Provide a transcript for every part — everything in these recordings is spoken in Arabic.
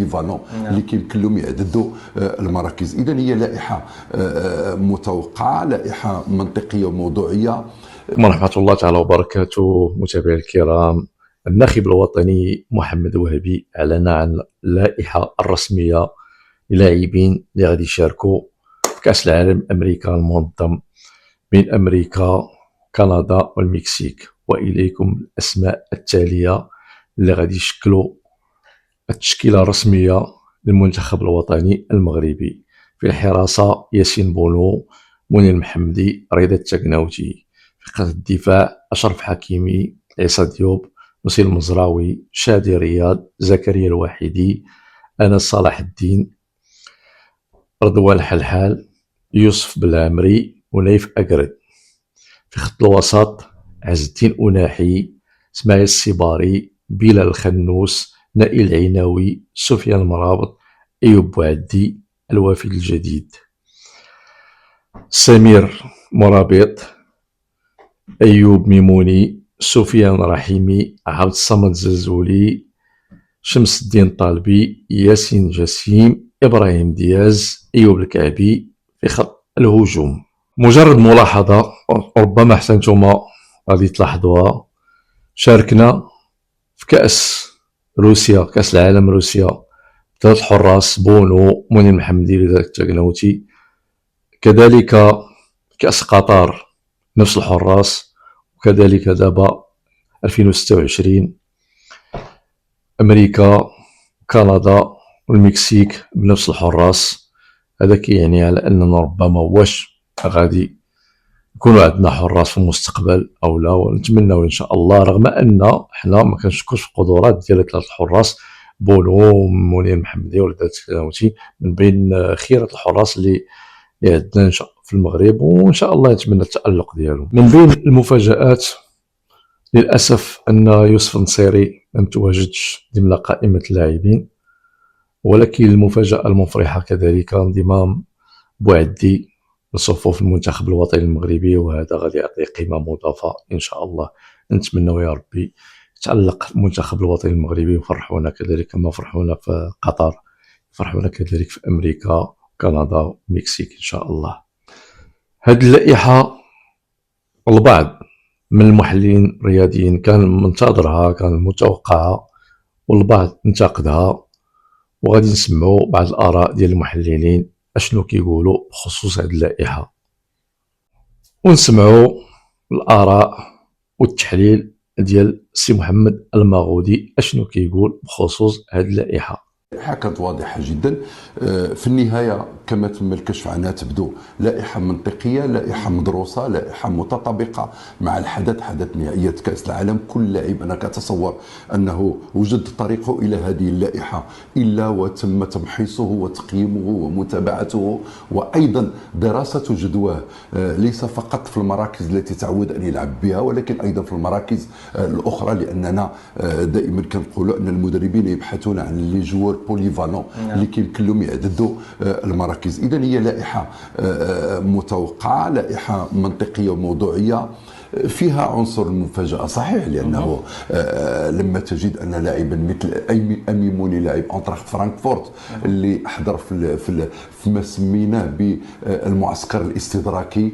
بوليفالون اللي كيمكن لهم يعددوا المراكز. اذا هي لائحه متوقعه، لائحه منطقيه وموضوعيه. ورحمة الله تعالى وبركاته. متابعي الكرام، الناخب الوطني محمد وهبي أعلن عن اللائحة الرسمية للاعبين اللي غادي يشاركوا في كأس العالم أمريكا المنظم بين أمريكا كندا والمكسيك. وإليكم الأسماء التالية اللي غادي يشكلوا التشكيلة الرسمية للمنتخب الوطني المغربي. في الحراسة ياسين بونو، منير محمدي، رضا التقناوتي. في خط الدفاع أشرف حكيمي، عيسى ديوب، نصير المزراوي، شادي رياض، زكريا الواحدي، أنس صلاح الدين، رضوان حلحال، يوسف بالعمري، ونايف أقرد. في خط الوسط عز الدين أناحي، اسماعيل السباري، بلال الخنوس، نائل العيناوي، سفيان المرابط، أيوب بوعدي، الوافد الجديد، سمير مرابط، أيوب ميموني، سفيان رحيمي، عبد الصمد زلزولي، شمس الدين طالبي، ياسين جسيم، إبراهيم دياز، أيوب الكعبي. في خط الهجوم مجرد ملاحظة ربما حتى نتوما غادي تلاحظوها، شاركنا في كأس روسيا، كأس العالم روسيا، 3 حراس: بونو، منير محمدي، رضا التقناوتي. كذلك كأس قطر نفس الحراس، وكذلك دابا 2026 أمريكا كندا والمكسيك بنفس الحراس. هذا كيعني على أننا ربما واش غادي يكونوا عندنا حراس في المستقبل أو لا، ونتمناو إن شاء الله، رغم أن حنا ما كنشكوش في القدرات ديال 3 الحراس بونو، منير محمدي، ورضا التقناوتي، من بين خيرة الحراس اللي عندنا في المغرب، وإن شاء الله نتمنى التألق ديالو. من بين المفاجآت للأسف أن يوسف النصيري لم تواجدش ضمن قائمة اللاعبين، ولكن المفاجأة المفرحة كذلك انضمام بوعدي لصفوف المنتخب الوطني المغربي، وهذا غادي يعطي قيمة مضافة إن شاء الله. نتمنى يا ربي يتألق المنتخب الوطني المغربي ويفرحونا كذلك كما فرحونا في قطر، يفرحونا كذلك في أمريكا كندا والمكسيك إن شاء الله. هذه اللائحة البعض من المحللين الرياضيين كان منتظرها، كان متوقعة، والبعض انتقدها، وغادي نسمعوا بعض الآراء ديال المحللين اشنو كيقولوا بخصوص هذه اللائحة، ونسمعوا الآراء والتحليل ديال السي محمد الماغودي اشنو كيقول بخصوص هذه اللائحة. اللائحة كانت واضحة جدا. في النهاية كما تم الكشف عنها تبدو لائحة منطقية، لائحة مدروسة، لائحة متطابقة مع الحدث، حدث نهائية كأس العالم. كل لاعب أنا كتصور أنه وجد طريقه إلى هذه اللائحة إلا وتم تمحيصه وتقييمه ومتابعته، وأيضا دراسة جدواه، ليس فقط في المراكز التي تعود أن يلعب بها ولكن أيضا في المراكز الأخرى، لأننا دائما كنقولوا أن المدربين يبحثون عن لي جوار بوليفالون اللي كيمكن لهم يعددوا المراكز. اذا هي لائحه متوقعه، لائحه منطقيه وموضوعيه، فيها عنصر المفاجاه صحيح، لانه لما تجد ان لاعبا مثل اميموني لاعب انتراخت فرانكفورت اللي احضر في ما سميناه بالمعسكر الاستدراكي.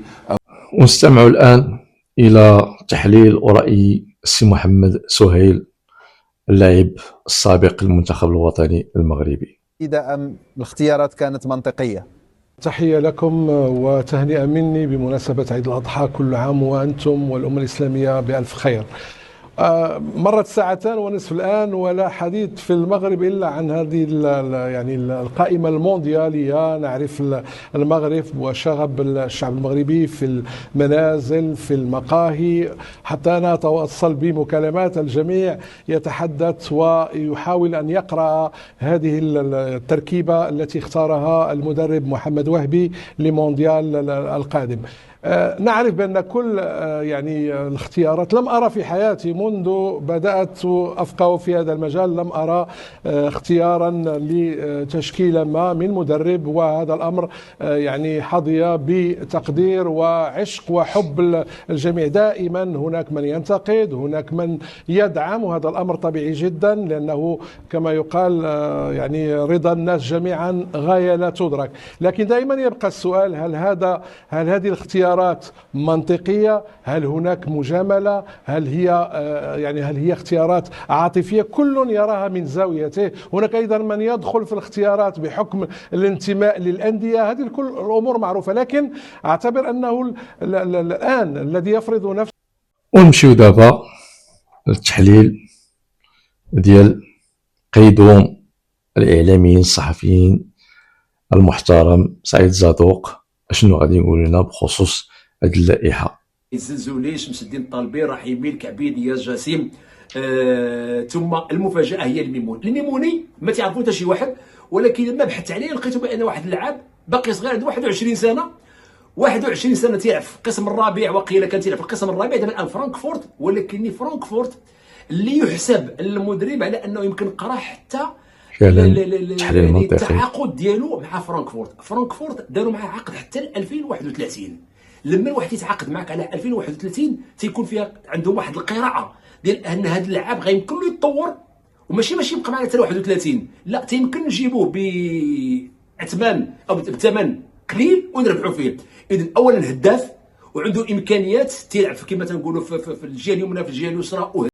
ونستمع الان الى تحليل وراي السي محمد سهيل، اللاعب السابق للمنتخب الوطني المغربي. إذا الاختيارات كانت منطقية. تحية لكم وتهنئة مني بمناسبة عيد الأضحى، كل عام وأنتم والأمة الإسلامية بألف خير. مرت 2 ساعات ونصف الآن ولا حديث في المغرب إلا عن هذه يعني القائمة المونديالية. نعرف المغرب وشغب الشعب المغربي في المنازل، في المقاهي، حتى أنا أتواصل بمكالمات الجميع يتحدث ويحاول أن يقرأ هذه التركيبة التي اختارها المدرب محمد وهبي لمونديال القادم. نعرف بأن كل يعني الاختيارات، لم أرى في حياتي منذ بدأت أفقه في هذا المجال، لم أرى اختيارا لتشكيلة ما من مدرب وهذا الأمر يعني حظي بتقدير وعشق وحب الجميع. دائما هناك من ينتقد، هناك من يدعم، وهذا الأمر طبيعي جدا، لأنه كما يقال يعني رضا الناس جميعا غاية لا تدرك. لكن دائما يبقى السؤال، هل هذه الاختيارات منطقية؟ هل هناك مجاملة؟ هل هي اختيارات عاطفية؟ كل يراها من زاويته. هناك أيضا من يدخل في الاختيارات بحكم الانتماء للأندية. هذه كل الأمور معروفة، لكن أعتبر أنه الآن الذي يفرض نفسه. ونمشيو دابا للتحليل ديال قيدوم الإعلاميين الصحفيين المحترم سعيد زادوق. شنو غادي يقول لنا بخصوص هذه اللائحه؟ الزلزولي شمس الدين الطالبي رحيمي الكعبي ديال جاسم. ثم المفاجاه هي الميموني ما تعرفوا حتى شي واحد، ولكن لما بحثت عليه لقيت بان واحد اللاعب باقي صغير عنده 21 سنه. 21 سنه تيلعب في القسم الرابع، وقيل كان تيلعب في القسم الرابع دابا الان فرانكفورت، ولكن فرانكفورت اللي يحسب المدرب على انه يمكن قرا حتى التحليل المنطقي التعاقد ديالو مع فرانكفورت داروا معاه عقد حتى ل 2031. لما الواحد يتعاقد معك على 2031 تيكون فيها عندهم واحد القراءه ديال ان هذا اللاعب غيمكن له يتطور، وماشي يبقى معنا حتى 31، لا تيمكن نجيبوه باثمان او بثمن قليل ونربحوا فيه. اذا اولا هداف وعنده امكانيات تيلعب كما تنقولوا في الجهه اليمنى في الجهه اليسرى.